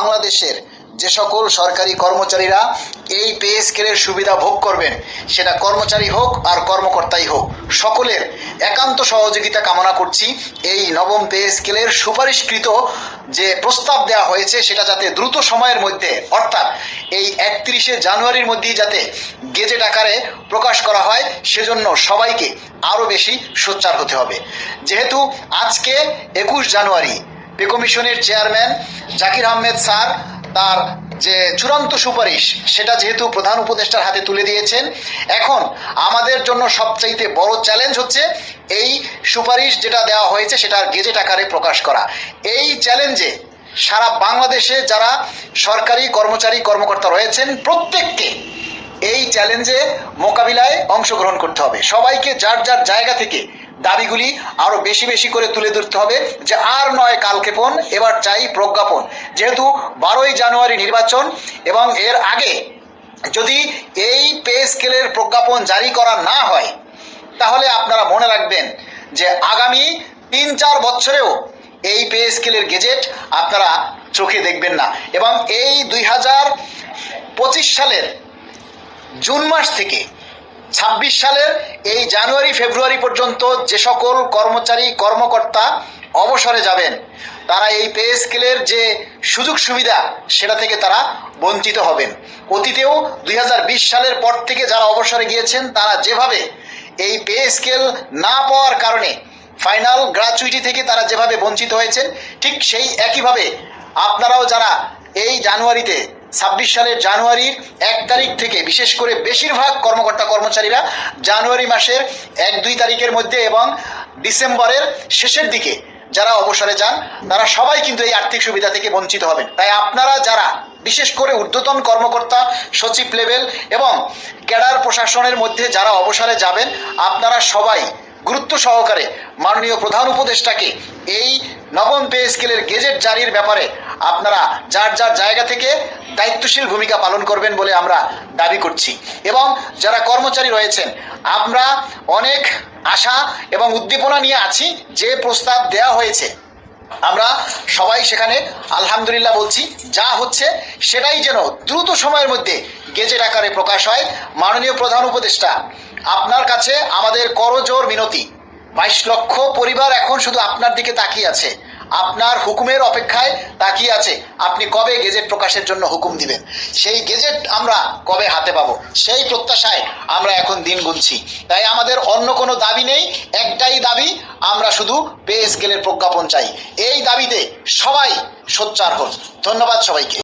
বাংলাদেশের যে সকল সরকারি কর্মচারীরা এই পে স্কেলের সুবিধা ভোগ করবেন, সেটা কর্মচারী হোক আর কর্মকর্তাই হোক, সকলের একান্ত সহযোগিতা কামনা করছি। এই নবম পে স্কেলের সুপারিশকৃত যে প্রস্তাব দেওয়া হয়েছে সেটা যাতে দ্রুত সময়ের মধ্যে, অর্থাৎ এই 31শে জানুয়ারির মধ্যেই যাতে গেজেট আকারে প্রকাশ করা হয়, সেজন্য সবাইকে আরও বেশি সোচ্চার হতে হবে। যেহেতু আজকে 21 জানুয়ারি পে কমিশনের চেয়ারম্যান জাকির আহমেদ স্যার তার যে চূড়ান্ত সুপারিশ সেটা যেহেতু প্রধান উপদেষ্টার হাতে তুলে দিয়েছেন, এখন আমাদের জন্য সবচাইতে বড় চ্যালেঞ্জ হচ্ছে এই সুপারিশ যেটা দেওয়া হয়েছে সেটার গেজেট আকারে প্রকাশ করা। এই চ্যালেঞ্জে সারা বাংলাদেশে যারা সরকারি কর্মচারী কর্মকর্তা রয়েছেন প্রত্যেককে এই চ্যালেঞ্জে মোকাবিলায় অংশগ্রহণ করতে হবে। সবাইকে যার যার জায়গা থেকে দাবিগুলি আরো বেশি বেশি করে তুলে ধরতে হবে যে আর নয় কালক্ষেপণ, এবার চাই প্রজ্ঞাপন। যেহেতু 12ই জানুয়ারি নির্বাচন এবং এর আগে যদি এই পে স্কেলের প্রজ্ঞাপন জারি করা না হয়, তাহলে আপনারা মনে রাখবেন যে আগামী 3-4 বছরেও এই পে স্কেলের গেজেট আপনারা চোখে দেখবেন না। এবং এই 2025 সালের জুন মাস থেকে 26 সালের এই জানুয়ারি ফেব্রুয়ারি পর্যন্ত যে সকল কর্মচারী কর্মকর্তা অবসরে যাবেন, তারা এই পে স্কেলের যে সুযোগ সুবিধা সেটা থেকে তারা বঞ্চিত হবেন। অতীতেও 2020 সালের পর থেকে যারা অবসরে গিয়েছেন তারা যেভাবে এই পে স্কেল না পাওয়ার কারণে ফাইনাল গ্র্যাচুইটি থেকে তারা যেভাবে বঞ্চিত হয়েছেন, ঠিক সেই একইভাবে আপনারাও যারা এই জানুয়ারিতে 26 সালের জানুয়ারির 1 তারিখ থেকে, বিশেষ করে বেশিরভাগ কর্মকর্তা কর্মচারীরা জানুয়ারি মাসের 1-2 তারিখের মধ্যে এবং ডিসেম্বরের শেষের দিকে যারা অবসরে যান, তারা সবাই কিন্তু এই আর্থিক সুবিধা থেকে বঞ্চিত হবেন। তাই আপনারা যারা বিশেষ করে ঊর্ধ্বতন কর্মকর্তা, সচিব লেভেল এবং ক্যাডার প্রশাসনের মধ্যে যারা অবসরে যাবেন, আপনারা সবাই গুরুত্ব সহকারে মাননীয় প্রধান উপদেষ্টাকে এই নবম পে স্কেলের গেজেট জারির ব্যাপারে আপনারা যার যার জায়গা থেকে দায়িত্বশীল ভূমিকা পালন করবেন বলে আমরা দাবি করছি। এবং যারা কর্মচারী রয়েছেন, আমরা অনেক আশা এবং উদ্দীপনা নিয়ে আছি। যে প্রস্তাব দেওয়া হয়েছে আমরা সবাই সেখানে আলহামদুলিল্লাহ বলছি। যা হচ্ছে সেটাই যেন দ্রুত সময়ের মধ্যে গেজেট আকারে প্রকাশ হয়। মাননীয় প্রধান উপদেষ্টা, আপনার কাছে আমাদের করজোর মিনতি। 22 লক্ষ পরিবার এখন শুধু আপনার দিকে তাকিয়ে আছে, আপনার হুকুমের অপেক্ষায় তাকিয়ে আছে। আপনি কবে গেজেট প্রকাশের জন্য হুকুম দিবেন, সেই গেজেট আমরা কবে হাতে পাবো, সেই প্রত্যাশায় আমরা এখন দিন গুনছি। তাই আমাদের অন্য কোনো দাবি নেই, একটাই দাবি, আমরা শুধু পে স্কেলের প্রজ্ঞাপন চাই। এই দাবিতে সবাই সোচ্চার হন। ধন্যবাদ সবাইকে।